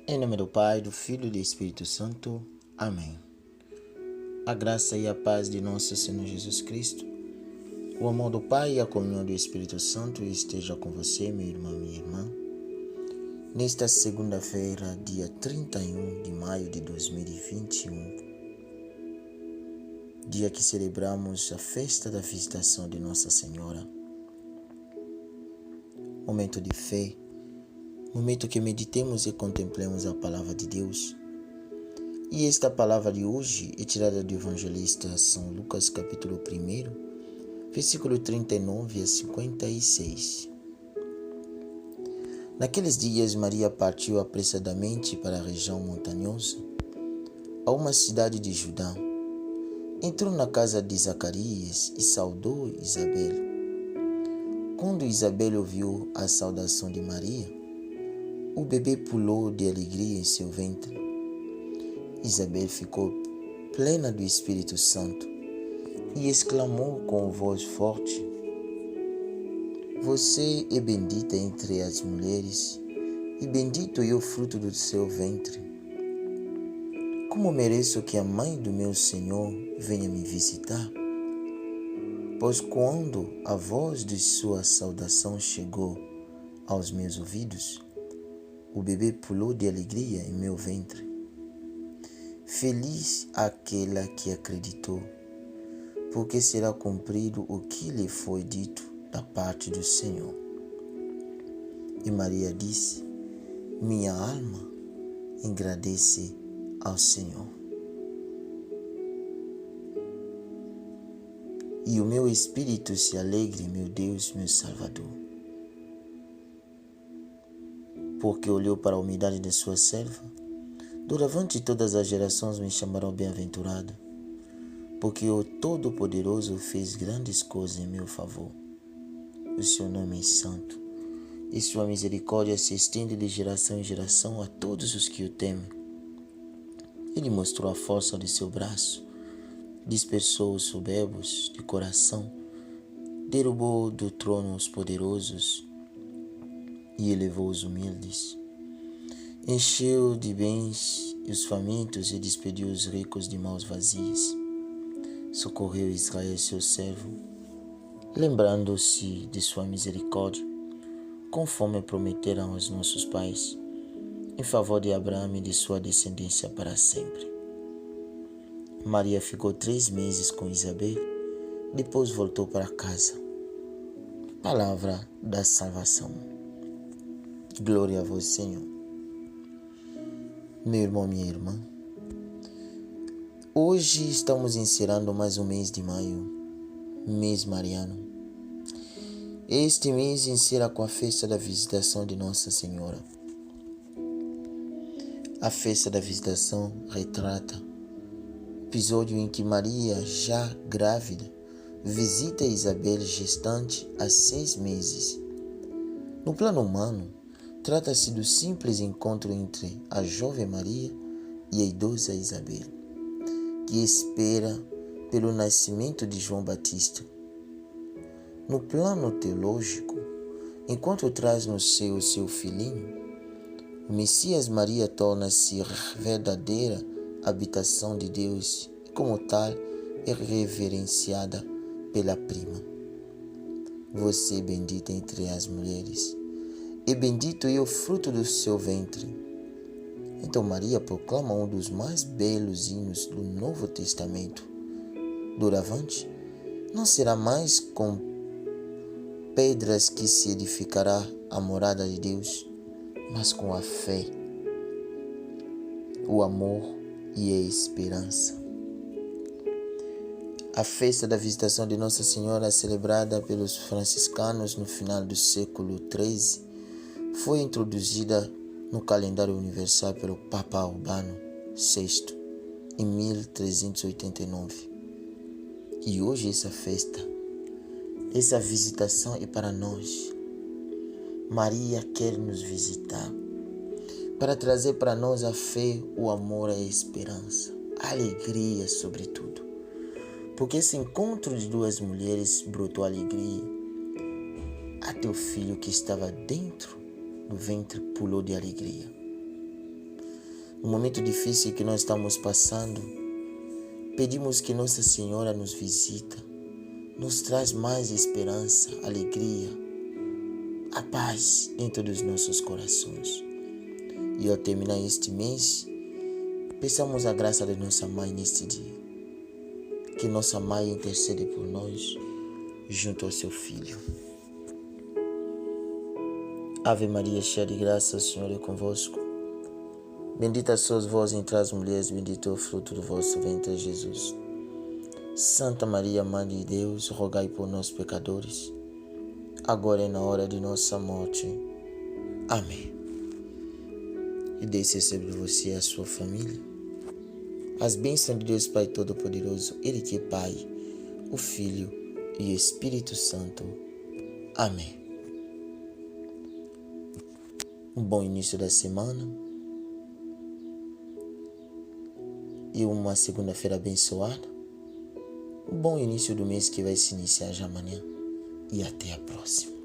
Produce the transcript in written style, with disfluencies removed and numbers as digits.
Em nome do Pai, do Filho e do Espírito Santo. Amém. A graça e a paz de nosso Senhor Jesus Cristo, o amor do Pai e a comunhão do Espírito Santo esteja com você, meu irmão e minha irmã. Nesta segunda-feira, dia 31 de maio de 2021, dia que celebramos a festa da visitação de Nossa Senhora. Momento de fé, momento que meditemos e contemplemos a palavra de Deus. E esta palavra de hoje é tirada do evangelista São Lucas, capítulo 1, versículo 39 a 56. Naqueles dias, Maria partiu apressadamente para a região montanhosa, a uma cidade de Judá. Entrou na casa de Zacarias e saudou Isabel. Quando Isabel ouviu a saudação de Maria, o bebê pulou de alegria em seu ventre. Isabel ficou plena do Espírito Santo e exclamou com voz forte: Você é bendita entre as mulheres, e bendito é o fruto do seu ventre. Como mereço que a mãe do meu Senhor venha me visitar? Pois quando a voz de sua saudação chegou aos meus ouvidos, o bebê pulou de alegria em meu ventre. Feliz aquela que acreditou, porque será cumprido o que lhe foi dito da parte do Senhor. E Maria disse: Minha alma engrandece ao Senhor, e o meu espírito se alegre, meu Deus, meu Salvador, porque olhou para a humildade de sua serva. Doravante todas as gerações me chamarão bem-aventurado, porque o Todo-Poderoso fez grandes coisas em meu favor. O seu nome é santo, e sua misericórdia se estende de geração em geração a todos os que o temem. Ele mostrou a força de seu braço, dispersou os soberbos de coração, derrubou do trono os poderosos e elevou os humildes. Encheu de bens os famintos e despediu os ricos de mãos vazias. Socorreu Israel, seu servo, lembrando-se de sua misericórdia, conforme prometeram aos nossos pais, em favor de Abraão e de sua descendência para sempre. Maria ficou 3 meses com Isabel, depois voltou para casa. Palavra da salvação. Glória a vós, Senhor. Meu irmão, minha irmã, hoje estamos encerrando mais um mês de maio, mês mariano. Este mês encerra com a festa da visitação de Nossa Senhora. A festa da visitação retrata o episódio em que Maria, já grávida, visita Isabel gestante há 6 meses. No plano humano, trata-se do simples encontro entre a jovem Maria e a idosa Isabel, que espera pelo nascimento de João Batista. No plano teológico, enquanto traz no seio seu filhinho, o Messias Maria torna-se verdadeira habitação de Deus e, como tal, é reverenciada pela prima. Você é bendita entre as mulheres, e bendito é o fruto do seu ventre. Então Maria proclama um dos mais belos hinos do Novo Testamento. Doravante, não será mais com pedras que se edificará a morada de Deus, mas com a fé, o amor e a esperança. A festa da visitação de Nossa Senhora, celebrada pelos franciscanos no final do século XIII, foi introduzida no calendário universal pelo Papa Urbano VI em 1389. E hoje essa festa, essa visitação é para nós. Maria quer nos visitar para trazer para nós a fé, o amor, a esperança, a alegria sobretudo. Porque esse encontro de 2 mulheres brotou alegria. Até o filho que estava dentro do ventre pulou de alegria. o momento difícil que nós estamos passando, pedimos que Nossa Senhora nos visita, nos traz mais esperança, alegria, a paz dentro dos nossos corações. E ao terminar este mês, peçamos a graça de nossa Mãe neste dia. Que nossa Mãe intercede por nós junto ao seu Filho. Ave Maria, cheia de graça, o Senhor é convosco. Bendita sois vós entre as mulheres, bendito é o fruto do vosso ventre, Jesus. Santa Maria, Mãe de Deus, rogai por nós, pecadores, agora e na hora de nossa morte. Amém. E desça sobre você e a sua família as bênçãos de Deus Pai Todo-Poderoso, Ele que é Pai, o Filho e o Espírito Santo. Amém. Um bom início da semana e uma segunda-feira abençoada. Um bom início do mês que vai se iniciar já amanhã. E até a próxima.